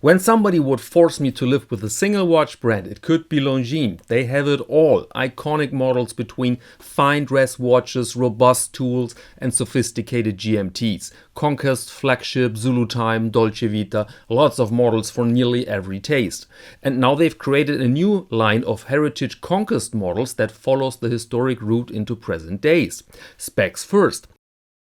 When somebody would force me to live with a single watch brand, it could be Longines. They have it all. Iconic models between fine dress watches, robust tools and sophisticated GMTs. Conquest, flagship, Zulu Time, Dolce Vita, lots of models for nearly every taste. And now they've created a new line of heritage Conquest models that follows the historic route into present days. Specs first.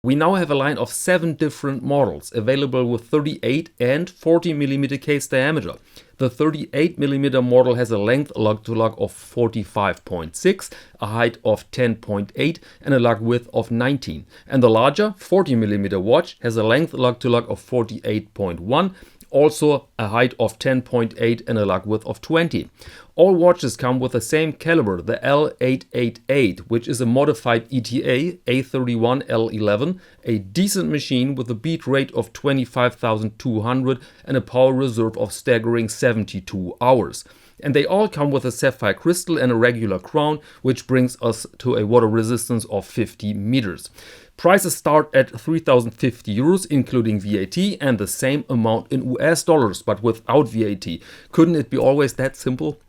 We now have a line of 7 different models available with 38 and 40mm case diameter. The 38mm model has a length lug-to-lug of 45.6, a height of 10.8 and a lug width of 19. And the larger 40mm watch has a length lug-to-lug of 48.1, also a height of 10.8 and a lug width of 20. All watches come with the same caliber, the L888, which is a modified ETA A31L11, a decent machine with a beat rate of 25,200 and a power reserve of staggering 72 hours. And they all come with a sapphire crystal and a regular crown, which brings us to a water resistance of 50 meters. Prices start at 3,050 euros, including VAT, and the same amount in US dollars, but without VAT. Couldn't it be always that simple?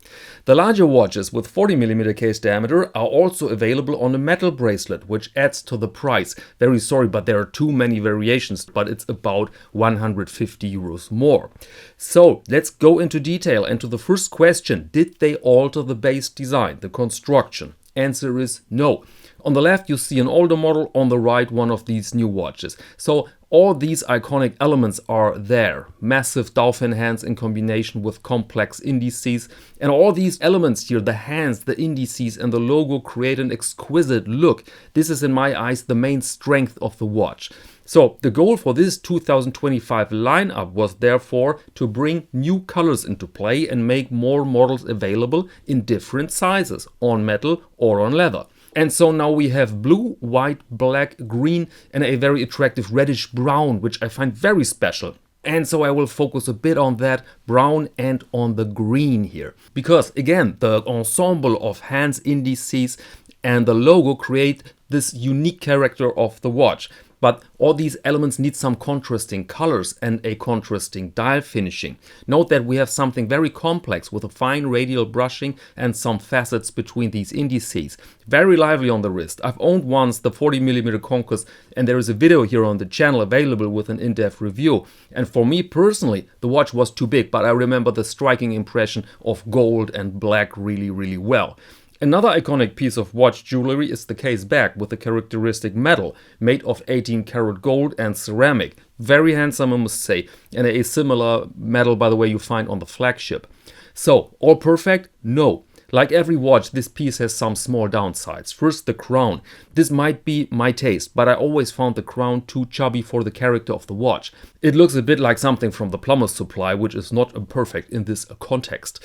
The larger watches with 40mm case diameter are also available on a metal bracelet, which adds to the price. Very sorry, but there are too many variations, but it's about 150 euros more. So let's go into detail and to the first question. Did they alter the base design, the construction? Answer is no. On the left you see an older model, on the right one of these new watches. So all these iconic elements are there. Massive Dauphin hands in combination with complex indices. And all these elements here, the hands, the indices and the logo, create an exquisite look. This is in my eyes the main strength of the watch. So the goal for this 2025 lineup was therefore to bring new colors into play and make more models available in different sizes, on metal or on leather. And so now we have blue, white, black, green and a very attractive reddish brown, which I find very special. And so I will focus a bit on that brown and on the green here. Because again, the ensemble of hands, indices and the logo create this unique character of the watch. But all these elements need some contrasting colors and a contrasting dial finishing. Note that we have something very complex with a fine radial brushing and some facets between these indices. Very lively on the wrist. I've owned once the 40mm Conquest and there is a video here on the channel available with an in-depth review. And for me personally, the watch was too big, but I remember the striking impression of gold and black really well. Another iconic piece of watch jewelry is the Caseback with the characteristic metal made of 18 karat gold and ceramic. Very handsome, I must say, and a similar metal, by the way, you find on the flagship. So, all perfect? No. Like every watch, this piece has some small downsides. First, the crown. This might be my taste, but I always found the crown too chubby for the character of the watch. It looks a bit like something from the plumber's supply, which is not perfect in this context.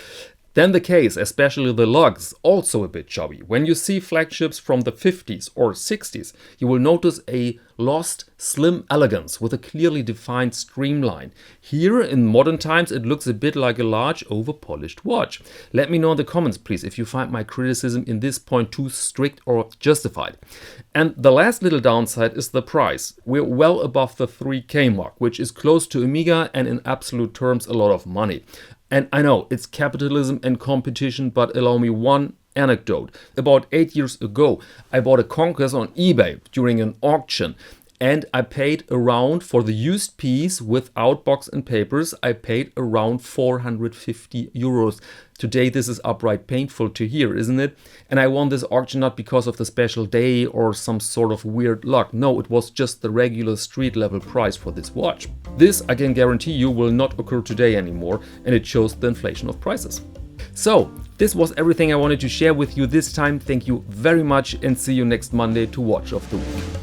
Then the case, especially the lugs, also a bit chubby. When you see flagships from the 50s or 60s, you will notice a lost slim elegance with a clearly defined streamline. Here in modern times it looks a bit like a large over-polished watch. Let me know in the comments please if you find my criticism in this point too strict or justified. And the last little downside is the price. We're well above the 3K mark, which is close to Amiga and in absolute terms a lot of money. And I know it's capitalism and competition, but allow me one anecdote. About 8 years ago, I bought a Conquest on eBay during an auction. And I paid around, for the used piece without box and papers, I paid around 450 euros. Today this is outright painful to hear, isn't it? And I won this auction not because of the special day or some sort of weird luck. No, it was just the regular street level price for this watch. This, I can guarantee you, will not occur today anymore, and it shows the inflation of prices. So, this was everything I wanted to share with you this time. Thank you very much and see you next Monday to Watch of the Week.